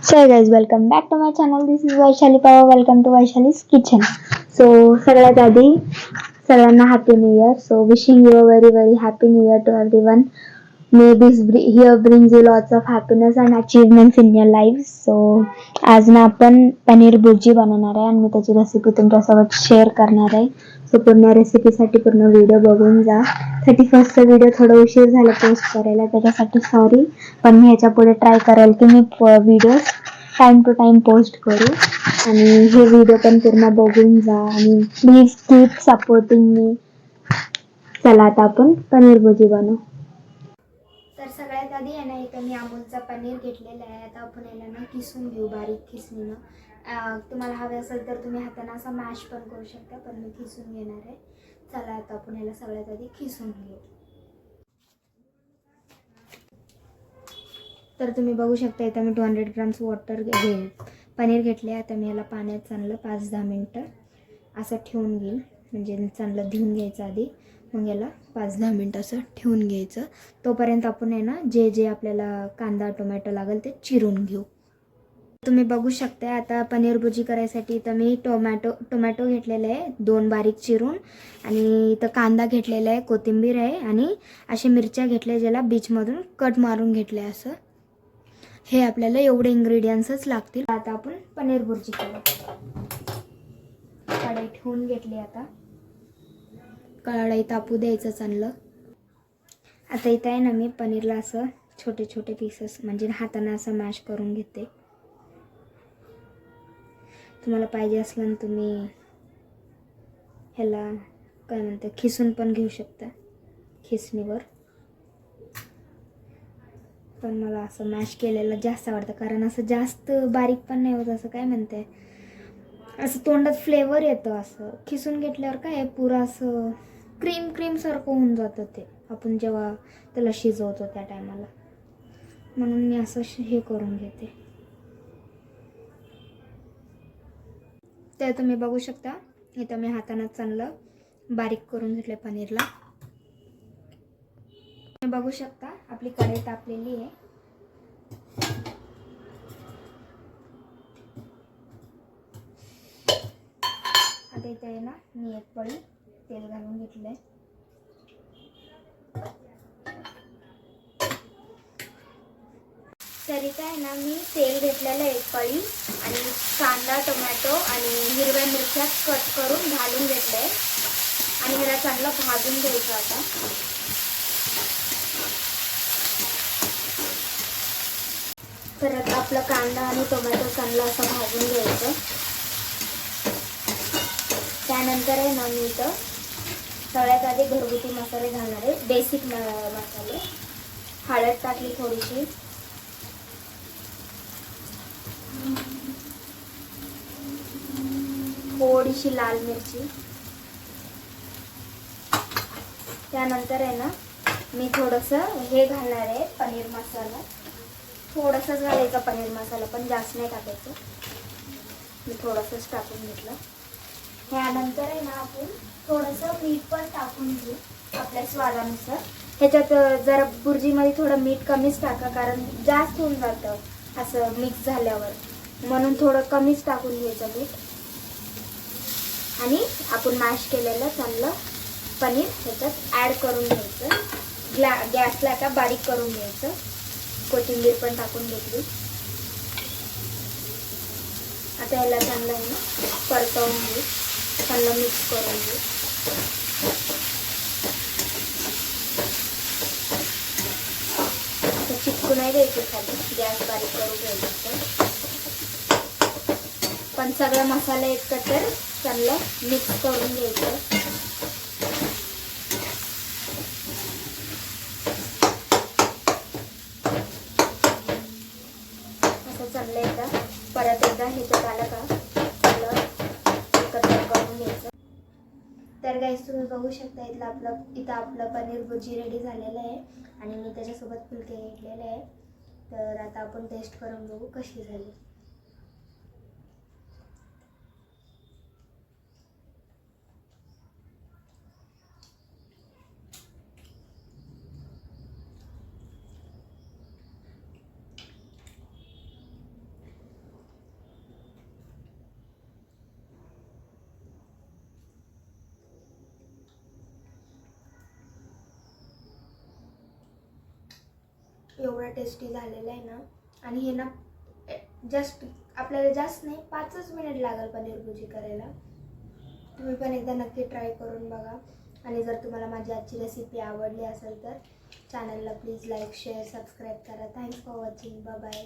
So guys, welcome back to my channel. This is Vaishali Pava. Welcome to Vaishali's kitchen. So सगळ्यात आधी सगळ्यांना happy new year. So wishing you a very happy new year to everyone. May this year brings you lots of happiness and achievements in your lives. So आज ना आपण पनीर भुर्जी बनवणार आहे आणि मी त्याची रेसिपी तुमच्यासोबत शेअर करणार आहे. सो पूर्ण रेसिपीसाठी पूर्ण व्हिडिओ बघून जा. 31st व्हिडिओ थोडा उशीर झाला पोस्ट करायला, त्याच्यासाठी सॉरी. पण मी ह्याच्या पुढे ट्राय करेल की मी video time to time post करू आणि हे व्हिडिओ पण पूर्ण बघून जा आणि प्लीज कीप सपोर्टिंग मी. चला आता आपण पनीर भुर्जी बनवू. तर सगळ्यात आधी आहे ना, इथं मी अमूलचा पनीर घेतलेला आहे. आता आपण याला ना किसून घेऊ बारीक खिसणीनं. तुम्हाला हवे असेल तर तुम्ही हाताने असं मॅश पण करू शकता, पण मी खिसून घेणार आहे. चला आता आपण याला सगळ्यात आधी खिसून घेऊ. तर तुम्ही बघू शकता इथं मी 200 ग्राम्स पनीर घेतले. आता मी याला पाण्यात चांगलं 5-10 मिनटं असं ठेवून घेईल, म्हणजे चांगलं धुवून घ्यायचं आधी, मग याला 5-10 मिनटं असं ठेवून घ्यायचं. तोपर्यंत आपण आहे ना जे आपल्याला कांदा टोमॅटो लागेल ते चिरून घेऊ. तुम्ही बघू शकता आता पनीर भुर्जी करायसाठी इथं मी टोमॅटो घेतलेले आहे 2 बारीक चिरून, आणि इथं कांदा घेतलेला आहे, कोथिंबीर आहे आणि असे मिरच्या घेतल्या ज्याला बीचमधून कट मारून घेतले. असं हे आपल्याला एवढे इंग्रेडियंट्सच लागतील. आता आपण पनीर भुर्जी करू. कढई ठेवून घेतली. आता कढई तापू द्यायचं चांगलं. आता इथं आहे ना मी पनीरला असं छोटे छोटे पीसेस म्हणजे हाताने असं मॅश करून घेते. तुम्हाला पाहिजे असलं ना तुम्ही ह्याला काय म्हणते खिसून पण घेऊ शकता खिसणीवर, पण मला असं मॅश केलेलं जास्त आवडतं, कारण असं जास्त बारीक पण नाही होत. असं काय म्हणते असं तोंडात फ्लेवर येतं. असं खिसून घेतल्यावर काय पुरं असं क्रीम सारखं होऊन जातं ते आपण जेव्हा त्याला शिजवतो त्या टायमाला, म्हणून मी असं हे करून घेते. तर तुम्ही बघू शकता इथं मी हाताने चांगलं बारीक करून घेतलं पनीरला. तुम्ही बघू शकता आपली कढई तापलेली आहे. आता इथे आहे ना मी 1 पळी तेल घालून घेतलंय. तरी काय ना मी तेल घेतलेलं 1 पळी आणि कांदा टोमॅटो आणि हिरव्या मिरच्या कट करून घालून घेतलंय आणि ह्याला चांगलं भाजून घ्यायचं. आता तर आपला कांदा आणि टोमॅटो चांगला असं भाजून घ्यायचं. त्यानंतर आहे ना मी इथं सगळ्यात आधी घरगुती मसाले घालणार आहे, बेसिक मसाले. हळद टाकली थोडीशी, थोडीशी लाल मिरची. त्यानंतर आहे ना मी थोडंसं हे घालणार आहे पनीर मसाला. थोडंसंच घालायचं पनीर मसाला, पण जास्त नाही टाकायचं. मी थोडंसंच टाकून घेतलं. त्यानंतर आहे ना आपण थोडंसं मीठ पण टाकून घेऊ आपल्या स्वादानुसार. ह्याच्यात जरा भुर्जीमध्ये थोडं मीठ कमीच टाका, कारण जास्त होऊन जातं असं मिक्स झाल्यावर, म्हणून थोडं कमीच टाकून घ्यायचं मीठ. आणि आपण मॅश केलेलं चांगलं पनीर ह्याच्यात ॲड करून घ्यायचं. गॅसला का बारीक करून घ्यायचं. कोथिंबीर पण टाकून घेतली. आता याला चांगलं आहे ना परतवून घेऊ, चांगलं मिक्स करून घेऊ. आता चिटकू नाही द्यायचं खाली, गॅस बारीक करून घ्यायचं. पण सगळे मसाले एकत्र चांगलं मिक्स करून घ्यायचं. असं चांगलं एकदा परत एकदा ह्याच्यात आलं का चांगलं एकत्र करून घ्यायचं. तर गाईस तुम्ही बघू शकता इथं आपलं पनीर भुर्जी रेडी झालेलं आहे आणि मी त्याच्यासोबत फुलके घेतलेले आहे. तर आता आपण टेस्ट करून बघू कशी झाली. एवढा टेस्टी झालेला आहे ना. आणि हे ना जस्ट आपल्याला जास्त नाही 5च मिनिट लागेल पनीर भुर्जी करायला. तुम्ही पण एकदा नक्की ट्राय करून बघा. आणि जर तुम्हाला माझी आजची रेसिपी आवडली असेल तर चॅनलला प्लीज लाईक शेअर सबस्क्राईब करा. Thanks for watching. Bye bye.